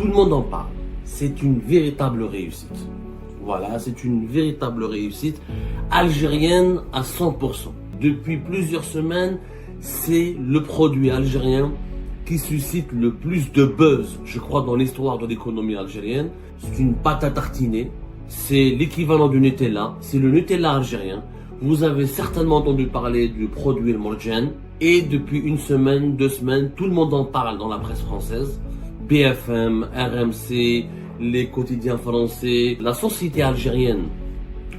Tout le monde en parle. C'est une véritable réussite. Voilà, c'est une véritable réussite algérienne à 100%. Depuis plusieurs semaines, c'est le produit algérien qui suscite le plus de buzz, je crois, dans l'histoire de l'économie algérienne. C'est une pâte à tartiner. C'est l'équivalent du Nutella. C'est le Nutella algérien. Vous avez certainement entendu parler du produit El Morjan. Et depuis une semaine, 2 semaines, tout le monde en parle dans la presse française. BFM, RMC, les quotidiens français. La société algérienne,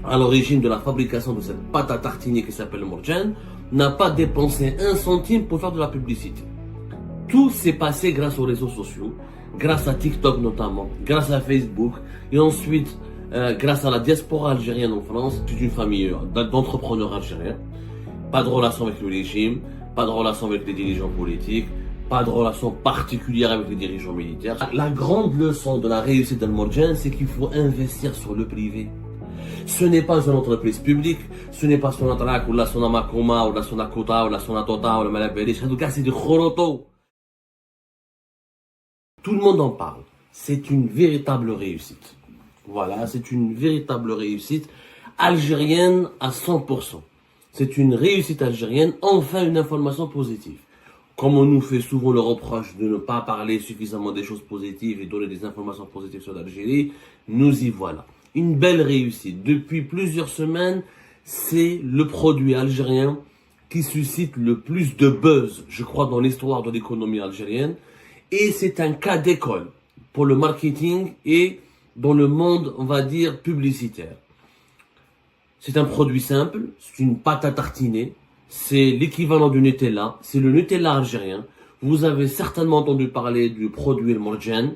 à l'origine de la fabrication de cette pâte à tartiner qui s'appelle le Morjan, n'a pas dépensé 1 centime pour faire de la publicité. Tout s'est passé grâce aux réseaux sociaux, grâce à TikTok notamment, grâce à Facebook, et ensuite grâce à la diaspora algérienne en France. C'est une famille d'entrepreneurs algériens. Pas de relation avec le régime, pas de relation avec les dirigeants politiques, pas de relation particulière avec les dirigeants militaires. La grande leçon de la réussite d'El Morjan, c'est qu'il faut investir sur le privé. Ce n'est pas une entreprise publique, ce n'est pas son Atrak ou la son Amakoma ou la son Akota ou la son Atota ou la Malabelish. En tout cas, c'est du Khoroto. Tout le monde en parle. C'est une véritable réussite. Voilà, c'est une véritable réussite algérienne à 100%. C'est une réussite algérienne, enfin une information positive. Comme on nous fait souvent le reproche de ne pas parler suffisamment des choses positives et donner des informations positives sur l'Algérie, nous y voilà. Une belle réussite. Depuis plusieurs semaines, c'est le produit algérien qui suscite le plus de buzz, je crois, dans l'histoire de l'économie algérienne. Et c'est un cas d'école pour le marketing et dans le monde, on va dire, publicitaire. C'est un produit simple, c'est une pâte à tartiner, c'est l'équivalent du Nutella, c'est le Nutella algérien. Vous avez certainement entendu parler du produit El Morjan,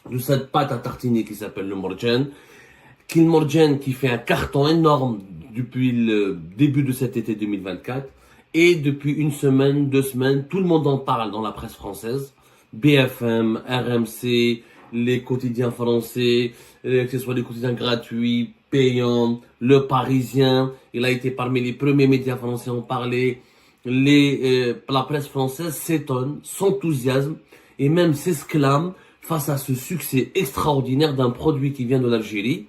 de cette pâte à tartiner qui s'appelle le Morjan. Le Morjan qui fait un carton énorme depuis le début de cet été 2024. Et depuis une semaine, 2 semaines, tout le monde en parle dans la presse française. BFM, RMC, les quotidiens français, que ce soit des quotidiens gratuits, payants, Le Parisien, il a été parmi les premiers médias français à en parler. La presse française s'étonne, s'enthousiasme et même s'exclame face à ce succès extraordinaire d'un produit qui vient de l'Algérie.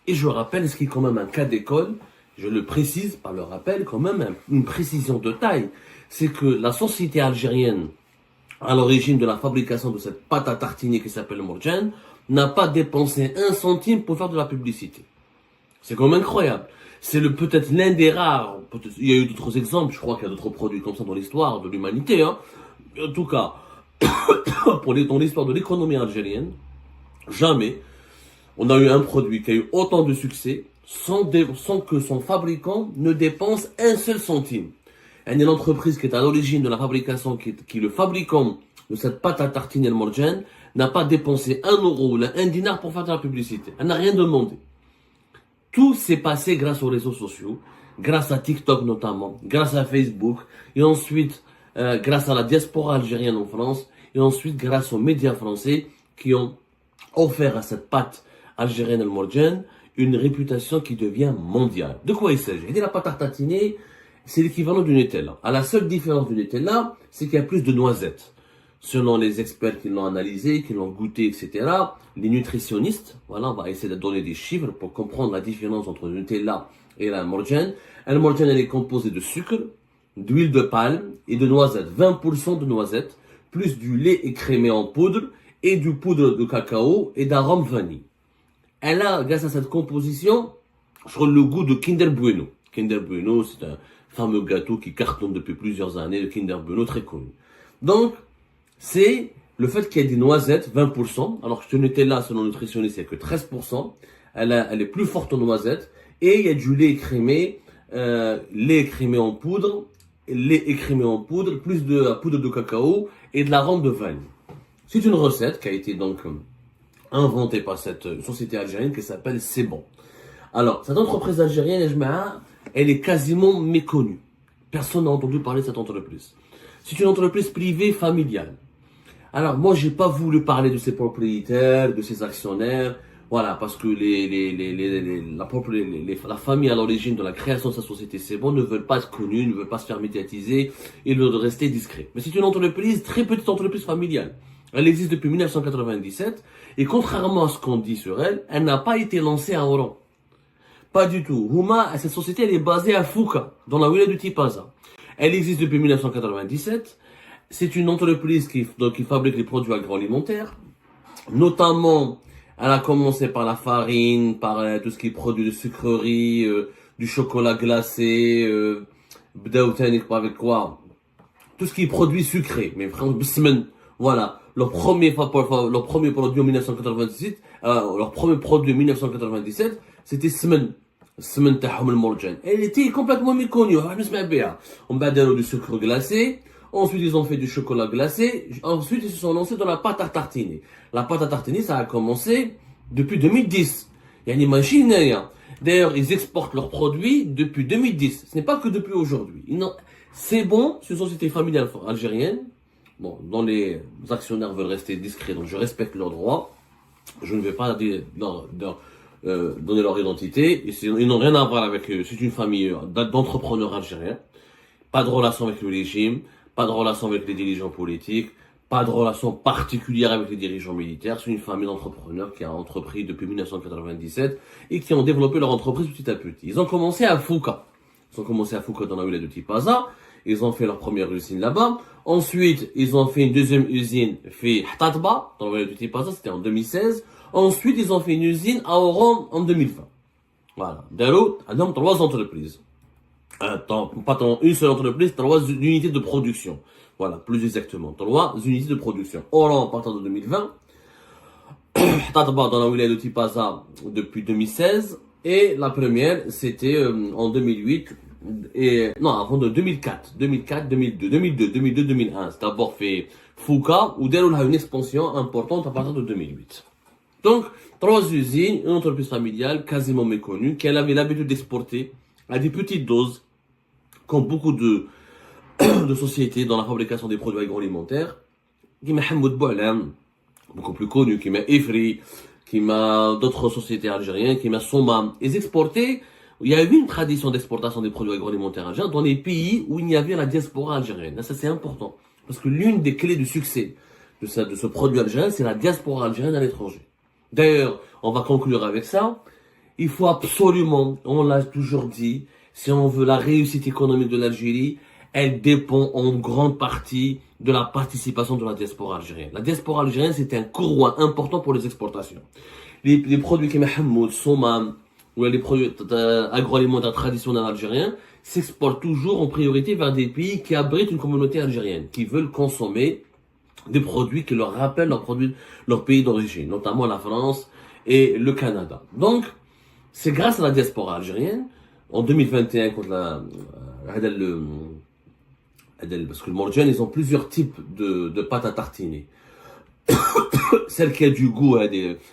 Et je rappelle, ce qui est quand même un cas d'école, je le précise par le rappel, quand même une précision de taille, c'est que la société algérienne, à l'origine de la fabrication de cette pâte à tartiner qui s'appelle le Morjan, n'a pas dépensé 1 centime pour faire de la publicité. C'est quand même incroyable. C'est peut-être l'un des rares, il y a eu d'autres exemples, je crois qu'il y a d'autres produits comme ça dans l'histoire de l'humanité, hein. En tout cas, dans l'histoire de l'économie algérienne, jamais on a eu un produit qui a eu autant de succès sans que son fabricant ne dépense 1 seul centime. Et l'entreprise qui est à l'origine de la fabrication, qui est le fabricant de cette pâte à tartiner El Morjan, n'a pas dépensé 1 euro ou 1 dinar pour faire de la publicité. Elle n'a rien demandé. Tout s'est passé grâce aux réseaux sociaux, grâce à TikTok notamment, grâce à Facebook, et ensuite grâce à la diaspora algérienne en France, et ensuite grâce aux médias français qui ont offert à cette pâte algérienne El Morjan une réputation qui devient mondiale. De quoi il s'agit? La pâte à tartiner, c'est l'équivalent du Nutella. La seule différence du Nutella, c'est qu'il y a plus de noisettes. Selon les experts qui l'ont analysé, qui l'ont goûté, etc., les nutritionnistes, voilà, on va essayer de donner des chiffres pour comprendre la différence entre le Nutella et la Morjan. La Morjan, elle est composée de sucre, d'huile de palme et de noisettes. 20% de noisettes, plus du lait écrémé en poudre et du poudre de cacao et d'arôme vanille. Elle a, grâce à cette composition, je crois, le goût de Kinder Bueno. Kinder Bueno, c'est un fameux gâteau qui cartonne depuis plusieurs années, le Kinder Bueno, très connu. Donc, c'est le fait qu'il y ait des noisettes, 20%, alors que ce Nutella, selon le nutritionniste, il n'y a que 13%. Elle est plus forte en noisettes. Et il y a du lait écrémé en poudre, plus de la poudre de cacao et de l'arôme de vanille. C'est une recette qui a été donc inventée par cette société algérienne qui s'appelle C'est Bon. Alors, cette entreprise algérienne, elle est quasiment méconnue. Personne n'a entendu parler de cette entreprise. C'est une entreprise privée familiale. Alors, moi, j'ai pas voulu parler de ses propriétaires, de ses actionnaire, voilà, parce que la famille à l'origine de la création de sa société C'est Bon ne veulent pas être connus, ne veulent pas se faire médiatiser et veulent rester discrets. Mais c'est une entreprise, très petite entreprise familiale, Elle existe depuis 1997 et contrairement à ce qu'on dit sur elle, elle n'a pas été lancée à Oran. Pas du tout. Houma, cette société, elle est basée à Fouka, dans la wilaya de Tipaza. Elle existe depuis 1997. C'est une entreprise qui fabrique les produits agroalimentaires. Notamment, elle a commencé par la farine, par tout ce qui est produit de sucrerie, du chocolat glacé, avec quoi? Tout ce qui est produit sucré. Mais vraiment, voilà. Leur premier produit en 1997, leur premier produit en 1997, c'était Smen. Smen تاعهم المرجان. Elle était complètement méconnue. On va dire du sucre glacé. Ensuite, ils ont fait du chocolat glacé. Ensuite, ils se sont lancés dans la pâte à tartiner. La pâte à tartiner, ça a commencé depuis 2010. Imagine, d'ailleurs, ils exportent leurs produits depuis 2010. Ce n'est pas que depuis aujourd'hui. C'est bon, c'est une société familiale algérienne. Bon, dont les actionnaires veulent rester discrets, donc je respecte leurs droits. Je ne vais pas donner leur identité. Ils n'ont rien à voir avec eux. C'est une famille d'entrepreneurs algériens. Pas de relation avec le régime, pas de relation avec les dirigeants politiques, pas de relation particulière avec les dirigeants militaires. C'est une famille d'entrepreneurs qui a entrepris depuis 1997 et qui ont développé leur entreprise petit à petit. Ils ont commencé à Fouka. Ils ont commencé à Fouka dans la wilaya de Tipaza. Ils ont fait leur première usine là-bas. Ensuite, ils ont fait une deuxième usine fait Hatatba, dans la wilaya de Tipaza, c'était en 2016. Ensuite, ils ont fait une usine à Oran en 2020. Voilà. Darou, ils ont 3 entreprises. Pas une seule entreprise, 3 unités de production. Voilà, plus exactement. 3 unités de production. Oran à partir de 2020. Hatatba dans la wilaya de Tipaza depuis 2016. Et la première, c'était en 2008. Et, non, avant de 2004, 2002, 2001. C'est d'abord fait Fouka, où Darou a une expansion importante à partir de 2008. Donc, 3 usines, une entreprise familiale quasiment méconnue, qu'elle avait l'habitude d'exporter à des petites doses, comme beaucoup de sociétés dans la fabrication des produits agroalimentaires, qui m'a Hamoud Boualam, beaucoup plus connu, qui m'a Ifri, qui m'a d'autres sociétés algériennes, qui m'a Soma. Ils exportaient, il y a eu une tradition d'exportation des produits agroalimentaires algériens dans les pays où il y avait la diaspora algérienne. Là, ça c'est important, parce que l'une des clés du succès de ce produit algérien, c'est la diaspora algérienne à l'étranger. D'ailleurs, on va conclure avec ça. Il faut absolument, on l'a toujours dit, si on veut la réussite économique de l'Algérie, elle dépend en grande partie de la participation de la diaspora algérienne. La diaspora algérienne, c'est un courroie important pour les exportations. Les produits comme Hamoud, Soma, ou les produits agroalimentaires traditionnels algériens, s'exportent toujours en priorité vers des pays qui abritent une communauté algérienne, qui veulent consommer des produits qui leur rappellent leur pays d'origine, notamment la France et le Canada. Donc, c'est grâce à la diaspora algérienne, en 2021, parce que le Morjan, ils ont plusieurs types de pâtes à tartiner. Celle qui a du goût,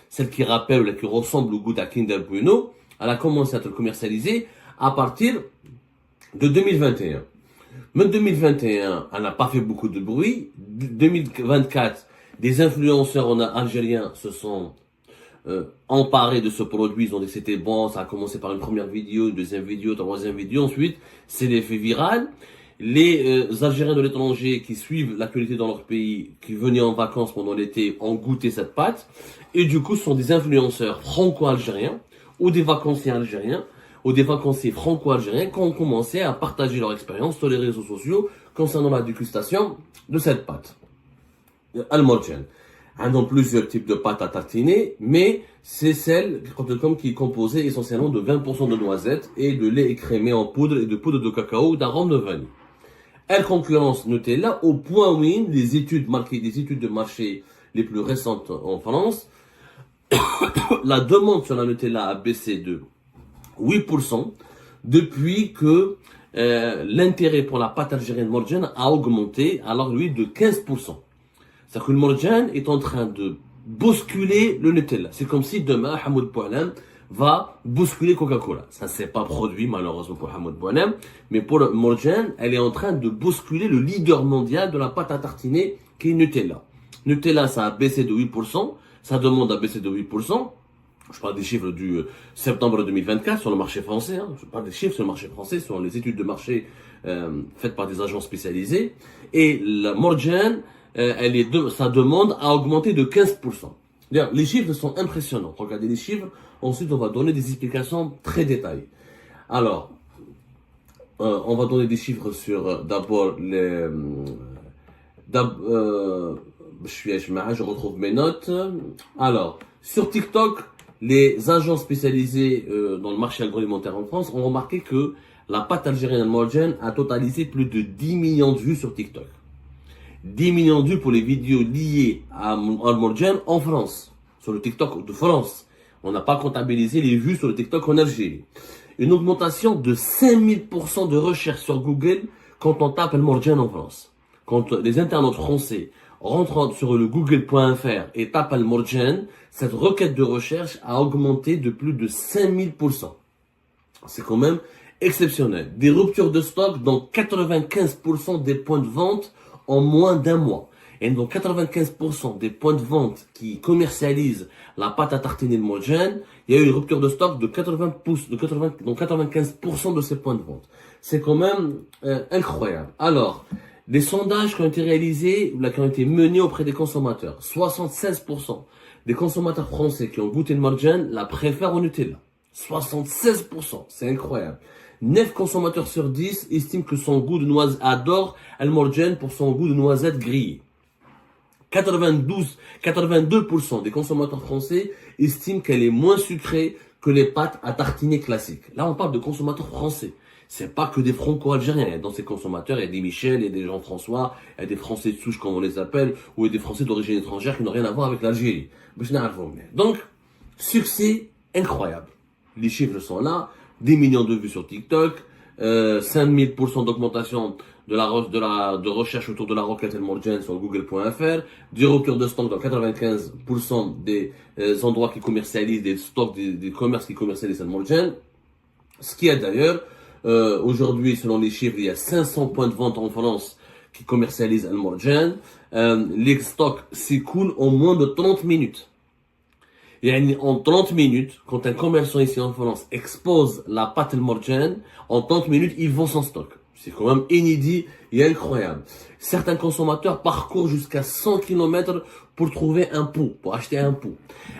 celle qui rappelle ou qui ressemble au goût d'un Kinder Bueno, elle a commencé à être commercialisée à partir de 2021. Mais 2021, elle n'a pas fait beaucoup de bruit. 2024, des influenceurs algériens se sont emparés de ce produit. Ils ont dit que c'était bon. Ça a commencé par une première vidéo, une deuxième vidéo, troisième vidéo. Ensuite, c'est l'effet viral. Les Algériens de l'étranger qui suivent l'actualité dans leur pays, qui venaient en vacances pendant l'été, ont goûté cette pâte. Et du coup, ce sont des influenceurs franco-algériens ou des vacanciers algériens ou des vacanciers franco-algériens qui ont commencé à partager leur expérience sur les réseaux sociaux concernant la dégustation de cette pâte. Al-Morjan. Elles ont plusieurs types de pâtes à tartiner, mais c'est celle qui est composée essentiellement de 20% de noisettes et de lait écrémé en poudre et de poudre de cacao d'arôme de vanille. Elle concurrence Nutella au point où les études de marché les plus récentes en France, la demande sur la Nutella a baissé de 8% depuis que l'intérêt pour la pâte algérienne Morjan a augmenté, alors lui de 15%. C'est-à-dire que le Morjan est en train de bousculer le Nutella. C'est comme si demain Hamoud Boualam va bousculer Coca-Cola. Ça s'est pas produit malheureusement pour Hamoud Boualam, mais pour le Morjan, elle est en train de bousculer le leader mondial de la pâte à tartiner qui est Nutella. Nutella, ça a baissé de 8%, sa demande a baissé de 8%. Je parle des chiffres du septembre 2024 sur le marché français. Je parle des chiffres sur le marché français, sur les études de marché faites par des agents spécialisés. Et la Morjan sa demande a augmenté de 15%. D'ailleurs, les chiffres sont impressionnants. Regardez les chiffres. Ensuite, on va donner des explications très détaillées. Alors, on va donner des chiffres sur d'abord les. Je retrouve mes notes. Alors, sur TikTok, les agents spécialisés dans le marché agroalimentaire en France ont remarqué que la pâte algérienne Al-Morjan a totalisé plus de 10 millions de vues sur TikTok. 10 millions de vues pour les vidéos liées à Al-Morjan en France, sur le TikTok de France. On n'a pas comptabilisé les vues sur le TikTok en Algérie. Une augmentation de 5000% de recherche sur Google quand on tape Al-Morjan en France. Quand les internautes français rentrent sur le google.fr et tapent Al-Morjan, cette requête de recherche a augmenté de plus de 5000%. C'est quand même exceptionnel. Des ruptures de stock dans 95% des points de vente en moins d'un mois. Et dans 95% des points de vente qui commercialisent la pâte à tartiner de Morjan, il y a eu une rupture de stock de 95% de ces points de vente. C'est quand même incroyable. Alors, des sondages qui ont été réalisés, qui ont été menés auprès des consommateurs. 76% des consommateurs français qui ont goûté le Morjan la préfèrent au Nutella. 76%, c'est incroyable. 9 consommateurs sur 10 estiment que son goût de noisette adore le Morjan pour son goût de noisette grillée. 82% des consommateurs français estiment qu'elle est moins sucrée que les pâtes à tartiner classiques. Là, on parle de consommateurs français. C'est pas que des franco-algériens. Dans ces consommateurs, il y a des Michel, il y a des Jean-François, il y a des Français de souche, comme on les appelle, ou il y a des Français d'origine étrangère qui n'ont rien à voir avec l'Algérie. Donc, succès incroyable. Les chiffres sont là. 10 millions de vues sur TikTok, 5000% d'augmentation de recherche autour de la requête Al-Morjan sur google.fr, du rupture de stock dans 95% des endroits qui commercialisent, des stocks, des commerces qui commercialisent Al-Morjan. Ce qui est d'ailleurs, aujourd'hui, selon les chiffres, il y a 500 points de vente en France qui commercialisent Al-Morjan. Les stocks s'écoulent en moins de 30 minutes. Et en 30 minutes, quand un commerçant ici en France expose la pâte Al-Morjan, en 30 minutes, ils vont son stock. C'est quand même inédit et incroyable. Certains consommateurs parcourent jusqu'à 100 km pour trouver un pot, pour acheter un pot.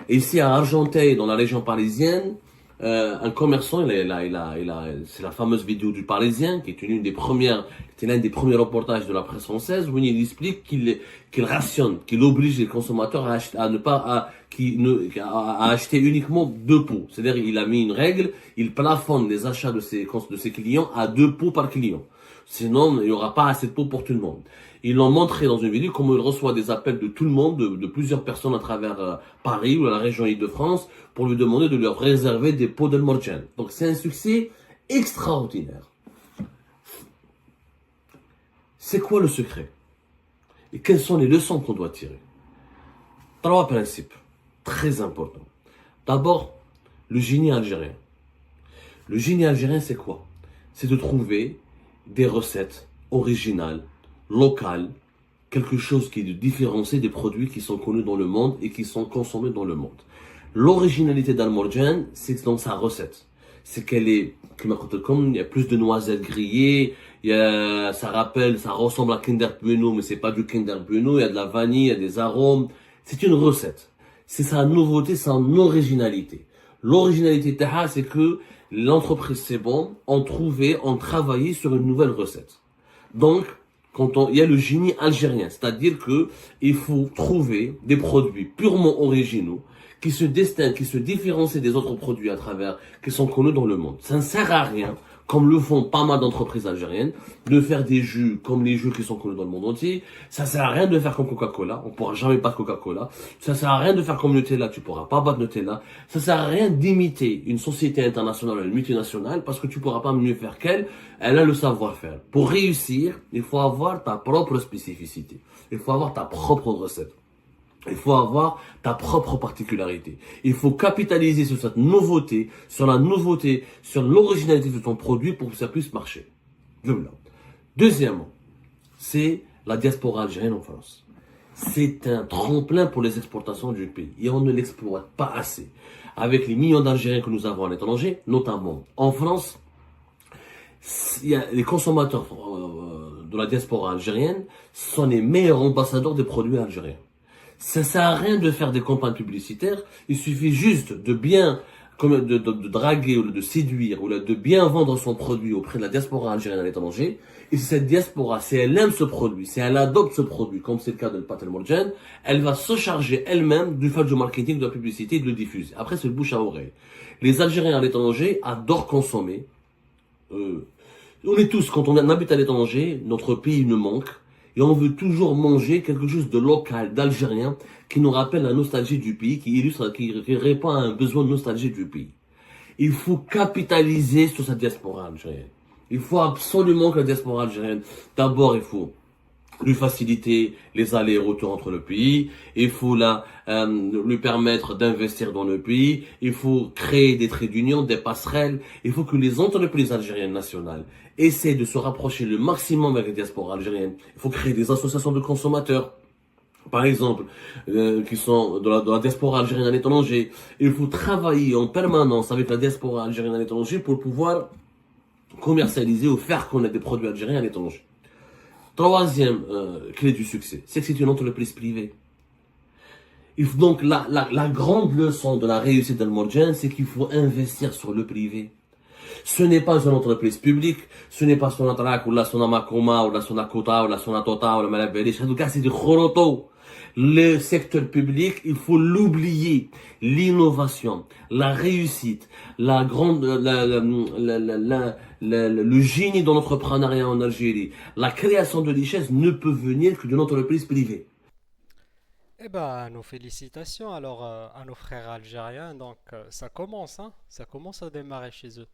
Ici à Argenteuil, dans la région parisienne, un commerçant, c'est la fameuse vidéo du Parisien, qui est l'un des premiers reportages de la presse française, où il explique qu'il rationne, qu'il oblige les consommateurs à acheter uniquement 2 pots. C'est-à-dire, il a mis une règle, il plafonne les achats de ses clients à 2 pots par client. Sinon, il n'y aura pas assez de pots pour tout le monde. Ils l'ont montré dans une vidéo comment il reçoit des appels de tout le monde, de plusieurs personnes à travers Paris ou la région Île-de-France, pour lui demander de leur réserver des pots d'Al-Morjan. Donc c'est un succès extraordinaire. C'est quoi le secret? Et quelles sont les leçons qu'on doit tirer? 3 principes très importants. D'abord, le génie algérien. Le génie algérien, c'est quoi? C'est de trouver des recettes originales, locales, quelque chose qui est de différencier des produits qui sont connus dans le monde et qui sont consommés dans le monde. L'originalité d'Al-Morjan, c'est dans sa recette. C'est qu'elle est, il y a plus de noisettes grillées, ça ressemble à Kinder Bueno, mais c'est pas du Kinder Bueno, il y a de la vanille, il y a des arômes. C'est une recette. C'est sa nouveauté, son originalité. L'originalité Taha, c'est que l'entreprise C'est Bon ont travaillé sur une nouvelle recette. Donc, il y a le génie algérien, c'est-à-dire que il faut trouver des produits purement originaux qui se distinguent, qui se différencient des autres produits qui sont connus dans le monde. Ça ne sert à rien, comme le font pas mal d'entreprises algériennes, de faire des jus comme les jus qui sont connus dans le monde entier. Ça sert à rien de faire comme Coca-Cola, on pourra jamais battre Coca-Cola. Ça sert à rien de faire comme Nutella, tu pourras pas battre Nutella. Ça sert à rien d'imiter une société internationale ou une multinationale parce que tu pourras pas mieux faire qu'elle. Elle a le savoir-faire. Pour réussir, il faut avoir ta propre spécificité. Il faut avoir ta propre recette. Il faut avoir ta propre particularité. Il faut capitaliser sur cette nouveauté, sur l'originalité de ton produit pour que ça puisse marcher. Deuxièmement, c'est la diaspora algérienne en France. C'est un tremplin pour les exportations du pays et on ne l'exploite pas assez. Avec les millions d'Algériens que nous avons à l'étranger, notamment en France, il y a les consommateurs de la diaspora algérienne sont les meilleurs ambassadeurs des produits algériens. Ça sert à rien de faire des campagnes publicitaires. Il suffit juste de bien, comme de draguer ou de séduire ou de bien vendre son produit auprès de la diaspora algérienne à l'étranger. Et si cette diaspora, si elle aime ce produit, si elle adopte ce produit, comme c'est le cas de Pat El Morjan, elle va se charger elle-même du fait du marketing, de la publicité et de le diffuser. Après, c'est le bouche à oreille. Les Algériens à l'étranger adorent consommer. On est tous, quand on habite à l'étranger, notre pays nous manque. Et on veut toujours manger quelque chose de local, d'algérien, qui nous rappelle la nostalgie du pays, qui illustre, qui répond à un besoin de nostalgie du pays. Il faut capitaliser sur cette diaspora algérienne. Il faut absolument que la diaspora algérienne, d'abord, il faut lui faciliter les allers et retours entre le pays, il faut lui permettre d'investir dans le pays, il faut créer des traits d'union, des passerelles, il faut que les entreprises algériennes nationales essaient de se rapprocher le maximum avec la diaspora algérienne. Il faut créer des associations de consommateurs, par exemple, qui sont de la diaspora algérienne à l'étranger. Il faut travailler en permanence avec la diaspora algérienne à l'étranger pour pouvoir commercialiser ou faire connaître des produits algériens à l'étranger. Troisième clé du succès, c'est que c'est une entreprise privée. Donc la grande leçon de la réussite d'El Morjan, c'est qu'il faut investir sur le privé. Ce n'est pas une entreprise publique, ce n'est pas son Atrak ou la son Amakoma ou la son Akota ou la son Atota ou la Malabelish. En tout cas, c'est du Khoroto. Le secteur public, il faut l'oublier. L'innovation, la réussite, le génie de l'entrepreneuriat en Algérie, la création de richesses ne peut venir que d'une entreprise privée. Eh ben, nos félicitations alors à nos frères algériens. Donc, ça commence, hein, ça commence à démarrer chez eux.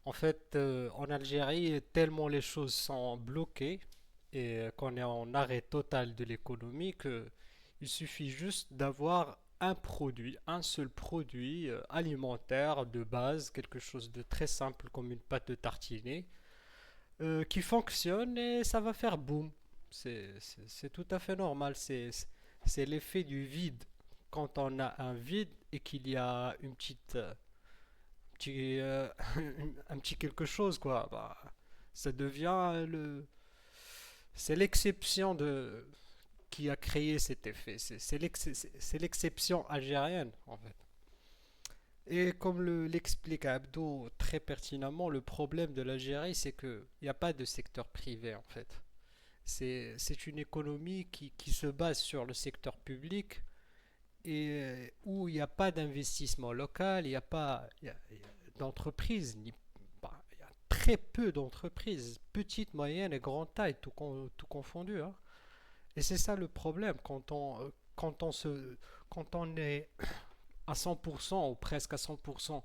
En fait, en Algérie, tellement les choses sont bloquées et qu'on est en arrêt total de l'économie que il suffit juste d'avoir un produit, un seul produit alimentaire de base, quelque chose de très simple comme une pâte de tartiner, qui fonctionne et ça va faire boum. C'est tout à fait normal. C'est l'effet du vide. Quand on a un vide et qu'il y a une petite, petit, un petit quelque chose, quoi, bah, ça devient c'est l'exception qui a créé cet effet. C'est l'exception algérienne, en fait. Et comme l'explique Abdo très pertinemment, le problème de l'Algérie, c'est qu'il n'y a pas de secteur privé, en fait. C'est une économie qui se base sur le secteur public et où il n'y a pas d'investissement local, il n'y a pas d'entreprise, bah, il y a très peu d'entreprises, petites, moyennes et grande taille, tout confondu, hein. Et c'est ça le problème quand on est à 100% ou presque à 100%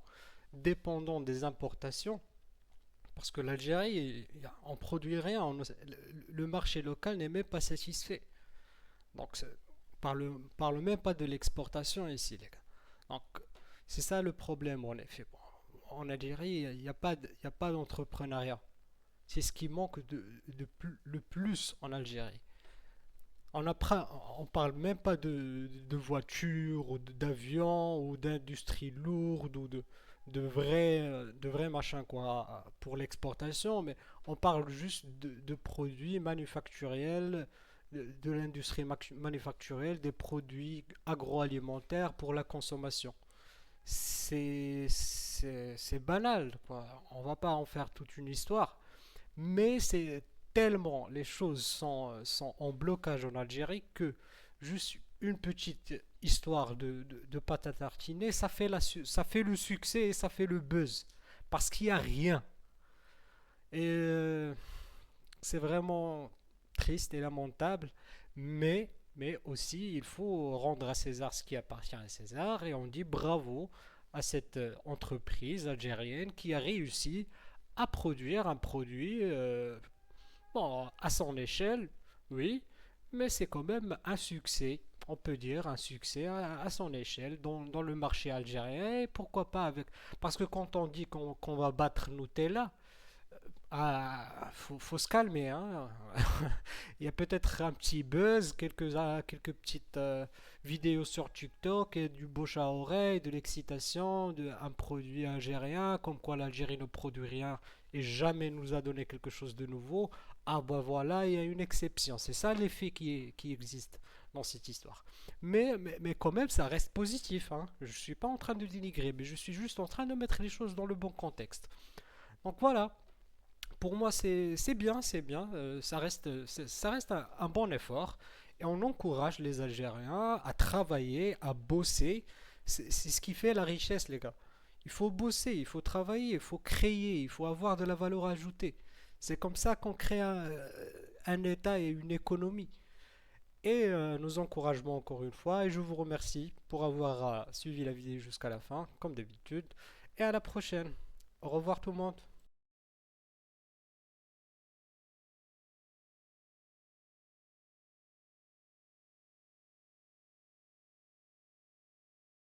dépendant des importations. Parce que l'Algérie, on produit rien, le marché local n'est même pas satisfait. Donc, parle même pas de l'exportation ici, les gars. Donc, c'est ça le problème, en effet. Bon, en Algérie, il y a pas d'entrepreneuriat. C'est ce qui manque le plus en Algérie. On parle même pas de voitures, ou d'avions, ou d'industrie lourde, ou de vrais machins quoi, pour l'exportation, mais on parle juste de produits manufacturiels, de l'industrie manufacturielle, des produits agroalimentaires pour la consommation. C'est banal, quoi. On va pas en faire toute une histoire, mais c'est tellement les choses sont en blocage en Algérie que juste une petite histoire de pâte à tartiner, ça fait le succès et ça fait le buzz. Parce qu'il n'y a rien. Et c'est vraiment triste et lamentable. Mais aussi, il faut rendre à César ce qui appartient à César. Et on dit bravo à cette entreprise algérienne qui a réussi à produire un produit bon, à son échelle, oui, mais c'est quand même un succès. On peut dire un succès à son échelle dans le marché algérien. Et pourquoi pas avec. Parce que quand on dit qu'on va battre Nutella, faut se calmer, hein. Il y a peut-être un petit buzz, quelques petites vidéos sur TikTok, et du bouche à oreille, de l'excitation, un produit algérien, comme quoi l'Algérie ne produit rien et jamais nous a donné quelque chose de nouveau. Ah bah voilà, il y a une exception. C'est ça l'effet qui existe dans cette histoire. Mais quand même, ça reste positif, hein. Je suis pas en train de dénigrer, mais je suis juste en train de mettre les choses dans le bon contexte. Donc voilà, pour moi c'est bien, c'est bien. Ça reste un bon effort. Et on encourage les Algériens à travailler, à bosser. C'est ce qui fait la richesse, les gars. Il faut bosser, il faut travailler, il faut créer, il faut avoir de la valeur ajoutée. C'est comme ça qu'on crée un État et une économie. Et nos encouragements encore une fois. Et je vous remercie pour avoir suivi la vidéo jusqu'à la fin, comme d'habitude. Et à la prochaine. Au revoir tout le monde.